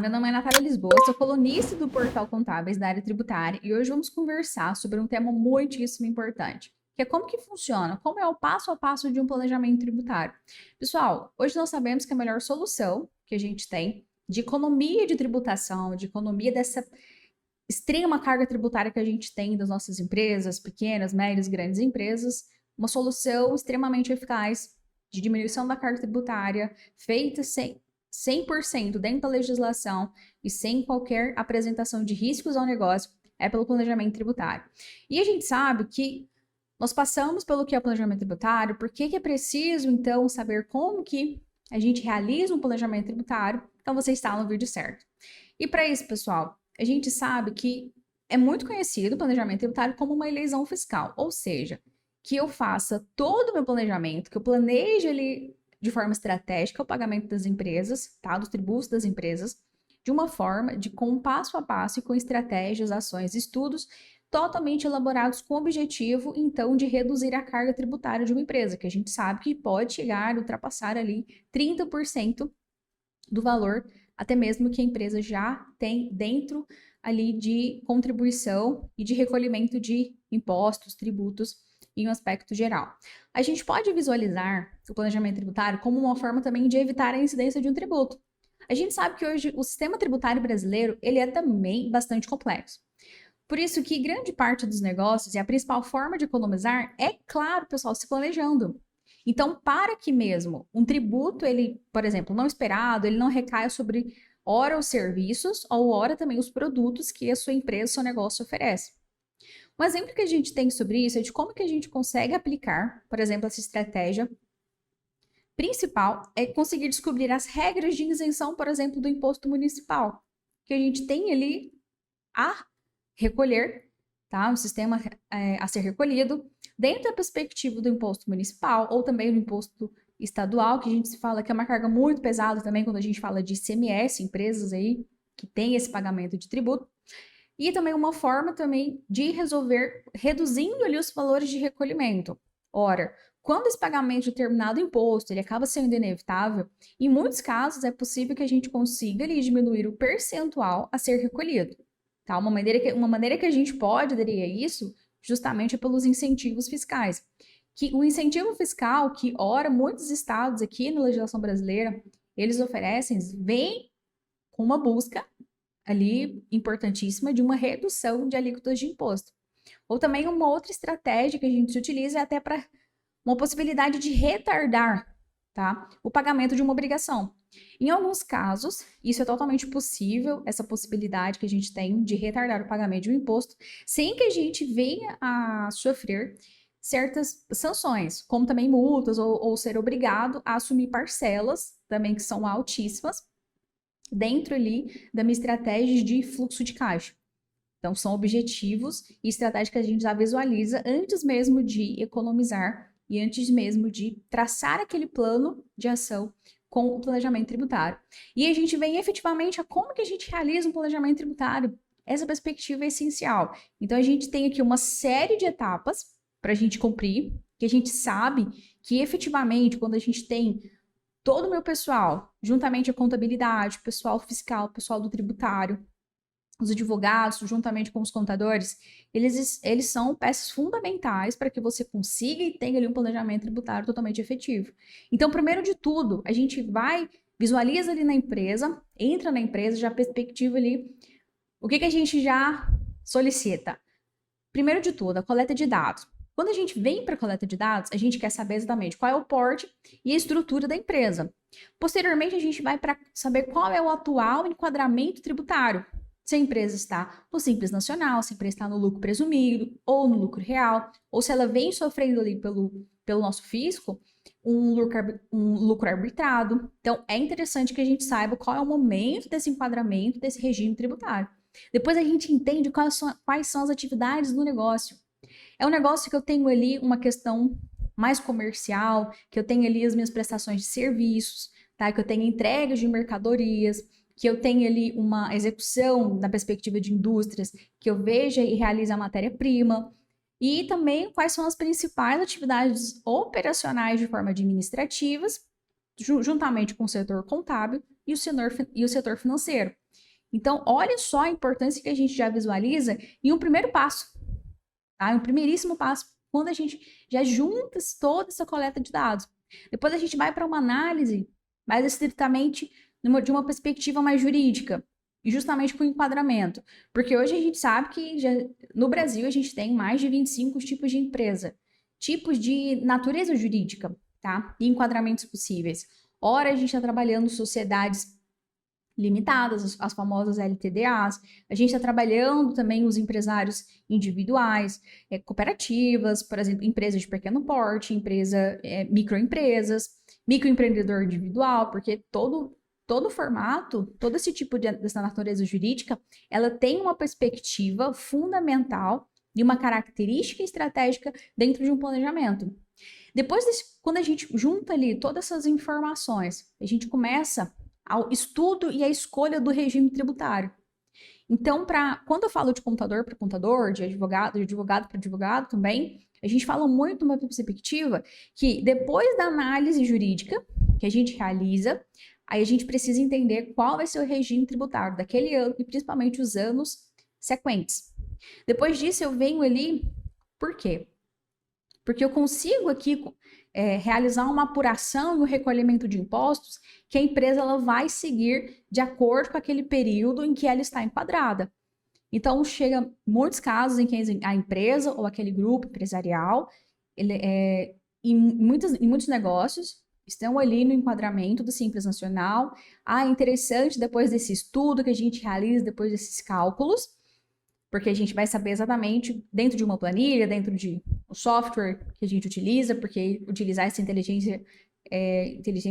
meu nome é Natália Lisboa, sou colunista do Portal Contábeis da área tributária e hoje vamos conversar sobre um tema muitíssimo importante, que é como que funciona, como é o passo a passo de um planejamento tributário. Pessoal, hoje nós sabemos que a melhor solução que a gente tem de economia de tributação, de economia dessa extrema carga tributária que a gente tem das nossas empresas, pequenas, médias, grandes empresas, uma solução extremamente eficaz de diminuição da carga tributária, feita 100% dentro da legislação e sem qualquer apresentação de riscos ao negócio, é pelo planejamento tributário. E a gente sabe que nós passamos pelo que é o planejamento tributário, por que é preciso, então, saber como que a gente realiza um planejamento tributário, então você está no vídeo certo. E para isso, pessoal, a gente sabe que é muito conhecido o planejamento tributário como uma eleição fiscal, ou seja, que eu faça todo o meu planejamento, que eu planeje ele de forma estratégica o pagamento das empresas, tá? Dos tributos das empresas, de uma forma, com passo a passo e com estratégias, ações, estudos totalmente elaborados com o objetivo, então, de reduzir a carga tributária de uma empresa, que a gente sabe que pode chegar a ultrapassar ali 30% do valor, até mesmo que a empresa já tem dentro ali de contribuição e de recolhimento de impostos, tributos, em um aspecto geral. A gente pode visualizar o planejamento tributário como uma forma também de evitar a incidência de um tributo. A gente sabe que hoje o sistema tributário brasileiro, ele é também bastante complexo. Por isso que grande parte dos negócios e a principal forma de economizar é, claro, pessoal, se planejando. Então, para que mesmo um tributo, ele, por exemplo, não esperado, ele não recaia sobre ora os serviços ou ora também os produtos que a sua empresa, seu negócio oferece. Um exemplo que a gente tem sobre isso é de como que a gente consegue aplicar, por exemplo, essa estratégia principal é conseguir descobrir as regras de isenção, por exemplo, do imposto municipal, que a gente tem ali a recolher, tá? Um sistema a ser recolhido dentro da perspectiva do imposto municipal ou também do imposto estadual, que a gente fala que é uma carga muito pesada também quando a gente fala de ICMS, empresas aí que têm esse pagamento de tributo. E também uma forma também de resolver reduzindo ali os valores de recolhimento. Ora, quando esse pagamento de determinado imposto ele acaba sendo inevitável, em muitos casos é possível que a gente consiga ali diminuir o percentual a ser recolhido. Tá? Uma maneira que a gente pode aderir a isso justamente é pelos incentivos fiscais. Que o incentivo fiscal que, ora, muitos estados aqui na legislação brasileira, eles oferecem, vem com uma busca ali importantíssima de uma redução de alíquotas de imposto. Ou também uma outra estratégia que a gente utiliza é até para uma possibilidade de retardar, tá, o pagamento de uma obrigação. Em alguns casos, isso é totalmente possível, essa possibilidade que a gente tem de retardar o pagamento de um imposto, sem que a gente venha a sofrer certas sanções, como também multas ou ser obrigado a assumir parcelas, também que são altíssimas, dentro ali da minha estratégia de fluxo de caixa. Então, são objetivos e estratégias que a gente já visualiza antes mesmo de economizar e antes mesmo de traçar aquele plano de ação com o planejamento tributário. E a gente vem efetivamente a como que a gente realiza um planejamento tributário. Essa perspectiva é essencial. Então, a gente tem aqui uma série de etapas para a gente cumprir, que a gente sabe que efetivamente, quando a gente tem todo o meu pessoal, juntamente a contabilidade, o pessoal fiscal, o pessoal do tributário, os advogados, juntamente com os contadores, eles são peças fundamentais para que você consiga e tenha ali um planejamento tributário totalmente efetivo. Então, primeiro de tudo, a gente visualiza ali na empresa, entra na empresa, já perspectiva ali, o que a gente já solicita? Primeiro de tudo, a coleta de dados. Quando a gente vem para a coleta de dados, a gente quer saber exatamente qual é o porte e a estrutura da empresa. Posteriormente, a gente vai para saber qual é o atual enquadramento tributário. Se a empresa está no Simples Nacional, se a empresa está no lucro presumido ou no lucro real, ou se ela vem sofrendo ali pelo nosso fisco um lucro arbitrado. Então, é interessante que a gente saiba qual é o momento desse enquadramento, desse regime tributário. Depois a gente entende quais são as atividades do negócio. É um negócio que eu tenho ali uma questão mais comercial, que eu tenho ali as minhas prestações de serviços, tá? Que eu tenho entregas de mercadorias, que eu tenho ali uma execução na perspectiva de indústrias, que eu veja e realize a matéria-prima, e também quais são as principais atividades operacionais de forma administrativas, juntamente com o setor contábil, e o setor financeiro. Então, olha só a importância que a gente já visualiza em um primeiro passo, tá? Um primeiríssimo passo, quando a gente já junta toda essa coleta de dados. Depois a gente vai para uma análise mais estritamente de uma perspectiva mais jurídica, e justamente com enquadramento. Porque hoje a gente sabe que no Brasil a gente tem mais de 25 tipos de empresa, tipos de natureza jurídica, tá? E enquadramentos possíveis. Ora, a gente está trabalhando sociedades limitadas, as famosas LTDAs. A gente está trabalhando também os empresários individuais, cooperativas, por exemplo, empresas de pequeno porte, microempresas, microempreendedor individual, porque todo formato, todo esse tipo dessa natureza jurídica, ela tem uma perspectiva fundamental e uma característica estratégica dentro de um planejamento. Depois quando a gente junta ali todas essas informações, a gente começa ao estudo e a escolha do regime tributário. Então, quando eu falo de contador para contador, de advogado para advogado também, a gente fala muito numa perspectiva que depois da análise jurídica que a gente realiza, aí a gente precisa entender qual vai ser o regime tributário daquele ano e principalmente os anos sequentes. Depois disso, eu venho ali, por quê? Porque eu consigo aqui realizar uma apuração e um recolhimento de impostos que a empresa ela vai seguir de acordo com aquele período em que ela está enquadrada. Então, chega muitos casos em que a empresa ou aquele grupo empresarial, em muitos negócios, estão ali no enquadramento do Simples Nacional. É interessante, depois desse estudo que a gente realiza, depois desses cálculos, porque a gente vai saber exatamente dentro de uma planilha, dentro de um software que a gente utiliza, porque utilizar essa inteligência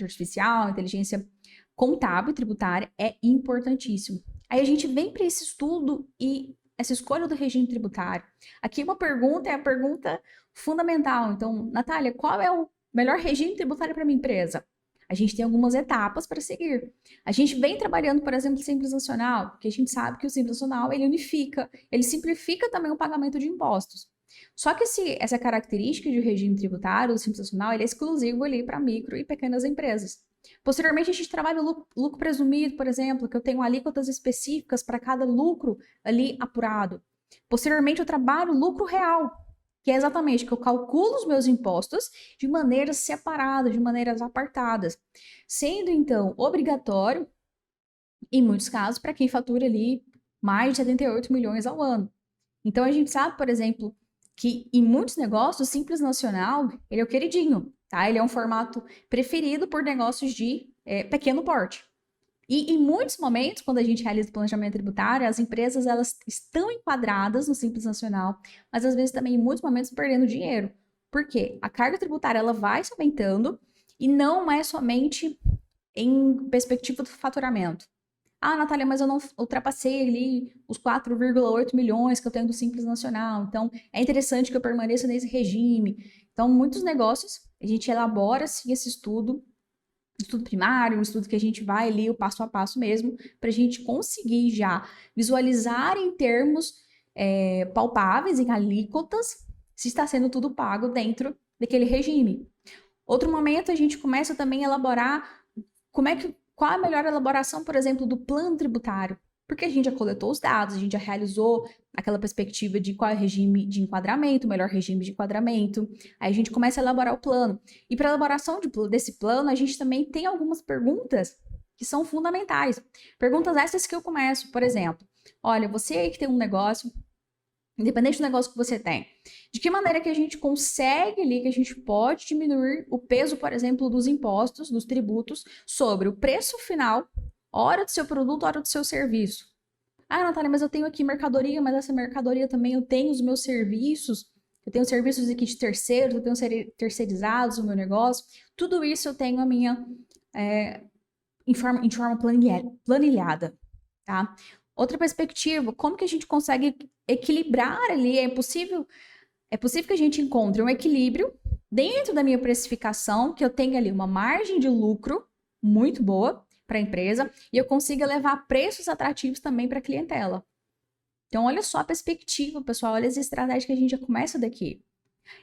artificial, inteligência contábil e tributária é importantíssimo. Aí a gente vem para esse estudo e essa escolha do regime tributário. Aqui uma pergunta é a pergunta fundamental. Então, Natália, qual é o melhor regime tributário para minha empresa? A gente tem algumas etapas para seguir. A gente vem trabalhando, por exemplo, o Simples Nacional, porque a gente sabe que o Simples Nacional, ele unifica, ele simplifica também o pagamento de impostos. Só que essa característica de regime tributário do Simples Nacional, ele é exclusivo ali para micro e pequenas empresas. Posteriormente, a gente trabalha o lucro presumido, por exemplo, que eu tenho alíquotas específicas para cada lucro ali apurado. Posteriormente, eu trabalho o lucro real, que é exatamente que eu calculo os meus impostos de maneiras separadas, de maneiras apartadas, sendo então obrigatório, em muitos casos, para quem fatura ali mais de 78 milhões ao ano. Então a gente sabe, por exemplo, que em muitos negócios o Simples Nacional, ele é o queridinho, tá? Ele é um formato preferido por negócios de pequeno porte. E em muitos momentos, quando a gente realiza o planejamento tributário, as empresas elas estão enquadradas no Simples Nacional, mas às vezes também em muitos momentos perdendo dinheiro. Por quê? A carga tributária ela vai se aumentando e não é somente em perspectiva do faturamento. Natália, mas eu não ultrapassei ali os 4,8 milhões que eu tenho do Simples Nacional, então é interessante que eu permaneça nesse regime. Então, muitos negócios, a gente elabora assim, esse estudo primário, um estudo que a gente vai ali o passo a passo mesmo, para a gente conseguir já visualizar em termos palpáveis, em alíquotas, se está sendo tudo pago dentro daquele regime. Outro momento, a gente começa também a elaborar qual a melhor elaboração, por exemplo, do plano tributário. Porque a gente já coletou os dados, a gente já realizou aquela perspectiva de qual é o regime de enquadramento, o melhor regime de enquadramento. Aí a gente começa a elaborar o plano. E para a elaboração desse plano, a gente também tem algumas perguntas que são fundamentais. Perguntas essas que eu começo, por exemplo. Olha, você aí que tem um negócio, independente do negócio que você tem, de que maneira que a gente consegue ali, que a gente pode diminuir o peso, por exemplo, dos impostos, dos tributos, sobre o preço final, hora do seu produto, hora do seu serviço. Natália, mas eu tenho aqui mercadoria, mas essa mercadoria também eu tenho os meus serviços, eu tenho serviços aqui de terceiros, eu tenho terceirizados no meu negócio, tudo isso eu tenho a minha em forma planilhada, tá? Outra perspectiva, como que a gente consegue equilibrar ali? É possível que a gente encontre um equilíbrio dentro da minha precificação, que eu tenha ali uma margem de lucro muito boa para a empresa e eu consiga levar preços atrativos também para a clientela. Então, olha só a perspectiva, pessoal, olha as estratégias que a gente já começa daqui.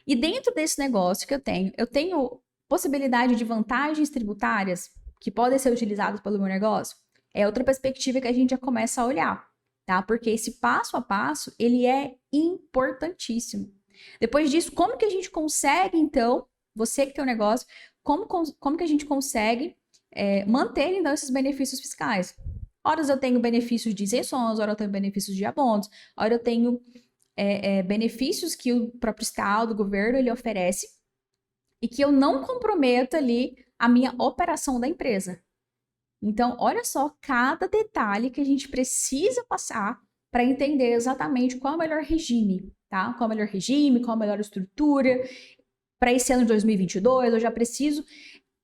E dentro desse negócio que eu tenho possibilidade de vantagens tributárias, que podem ser utilizados pelo meu negócio? É outra perspectiva que a gente já começa a olhar, tá? Porque esse passo a passo, ele é importantíssimo. Depois disso, como que a gente consegue, então, você que tem um negócio, como que a gente consegue manter, então, esses benefícios fiscais? Horas eu tenho benefícios de isenções, horas eu tenho benefícios de abonos, horas eu tenho benefícios que o próprio Estado, o governo, ele oferece e que eu não comprometa ali a minha operação da empresa. Então, olha só cada detalhe que a gente precisa passar para entender exatamente qual é o melhor regime, tá? Qual é o melhor regime, qual é a melhor estrutura. Para esse ano de 2022, eu já preciso.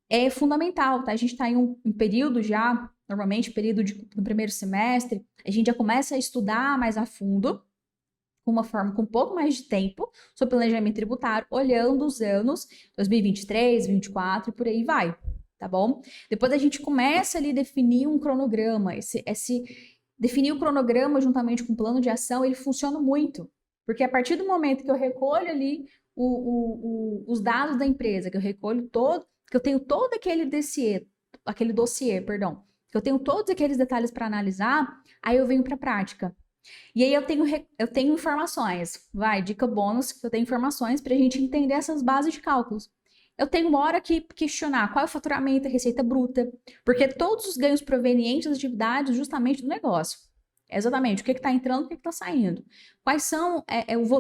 É fundamental, tá? A gente está em um período já, normalmente, período no primeiro semestre, a gente já começa a estudar mais a fundo, com uma forma com um pouco mais de tempo, sobre planejamento tributário, olhando os anos 2023, 2024 e por aí vai, tá bom? Depois a gente começa ali a definir um cronograma. Definir o cronograma juntamente com o plano de ação, ele funciona muito. Porque a partir do momento que eu recolho ali os dados da empresa, que eu recolho todo, que eu tenho todo aquele dossiê, perdão, que eu tenho todos aqueles detalhes para analisar, aí eu venho para a prática. E aí eu tenho informações, dica bônus, que eu tenho informações para a gente entender essas bases de cálculos. Eu tenho uma hora que questionar qual é o faturamento, a receita bruta, porque todos os ganhos provenientes das atividades justamente do negócio. Exatamente, o que está entrando, o que está saindo. Quais são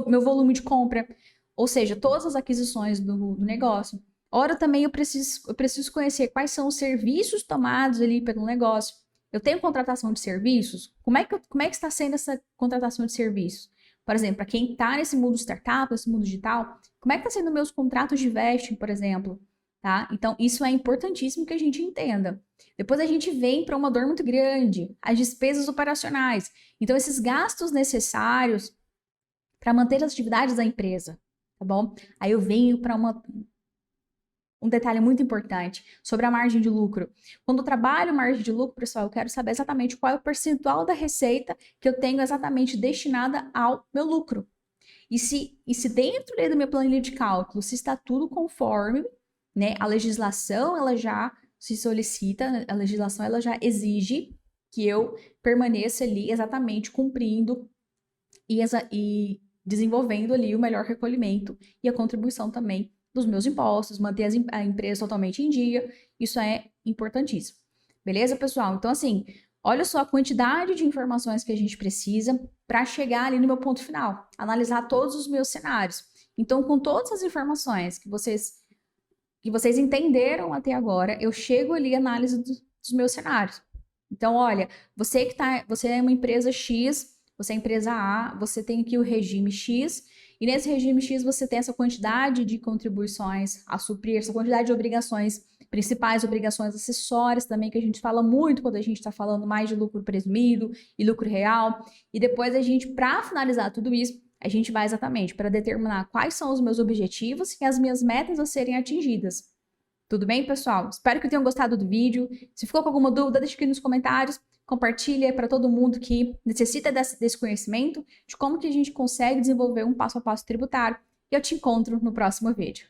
meu volume de compra, ou seja, todas as aquisições do negócio. Ora, também eu preciso conhecer quais são os serviços tomados ali pelo negócio. Eu tenho contratação de serviços? Como é que está sendo essa contratação de serviços? Por exemplo, para quem está nesse mundo startup, nesse mundo digital, como é que está sendo meus contratos de vesting, por exemplo? Tá? Então, isso é importantíssimo que a gente entenda. Depois a gente vem para uma dor muito grande, as despesas operacionais. Então, esses gastos necessários para manter as atividades da empresa, tá bom? Aí eu venho para um detalhe muito importante sobre a margem de lucro. Quando eu trabalho margem de lucro, pessoal, eu quero saber exatamente qual é o percentual da receita que eu tenho exatamente destinada ao meu lucro. E se dentro da minha planilha de cálculo, se está tudo conforme, né, a legislação, ela já se solicita, a legislação, ela já exige que eu permaneça ali exatamente cumprindo e desenvolvendo ali o melhor recolhimento e a contribuição também dos meus impostos, manter a empresa totalmente em dia, isso é importantíssimo. Beleza, pessoal? Então, assim, olha só a quantidade de informações que a gente precisa para chegar ali no meu ponto final, analisar todos os meus cenários. Então, com todas as informações que vocês entenderam até agora, eu chego ali à análise dos meus cenários. Então, olha, você é uma empresa X, você é empresa A, você tem aqui o regime X, e nesse regime X você tem essa quantidade de contribuições a suprir, essa quantidade de obrigações principais, obrigações acessórias também, que a gente fala muito quando a gente está falando mais de lucro presumido e lucro real. E depois a gente, para finalizar tudo isso, a gente vai exatamente para determinar quais são os meus objetivos e as minhas metas a serem atingidas. Tudo bem, pessoal? Espero que tenham gostado do vídeo. Se ficou com alguma dúvida, deixa aqui nos comentários. Compartilha para todo mundo que necessita desse conhecimento de como que a gente consegue desenvolver um passo a passo tributário. E eu te encontro no próximo vídeo.